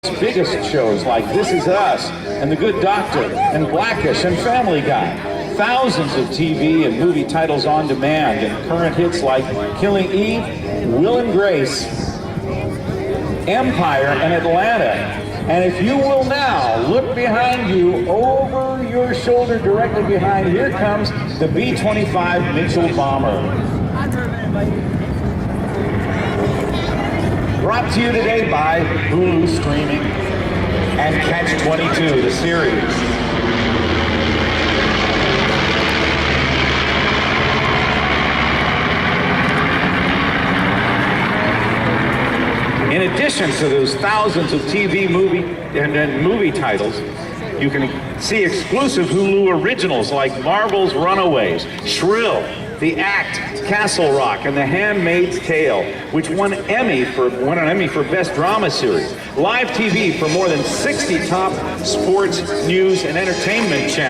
biggest shows like This Is Us and The Good Doctor and Blackish and Family Guy. Thousands of TV and movie titles on demand and current hits like Killing Eve, Will and Grace, Empire, and Atlanta. And if you will now look behind you, over your shoulder directly behind, here comes the B-25 Mitchell bomber. Brought to you today by Hulu Streaming and Catch 22, the series. In addition to those thousands of TV movie titles, you can see exclusive Hulu originals like Marvel's Runaways, Shrill, The Act, Castle Rock, and The Handmaid's Tale, which won an Emmy for Best Drama Series. Live TV for more than 60 top sports, news, and entertainment channels.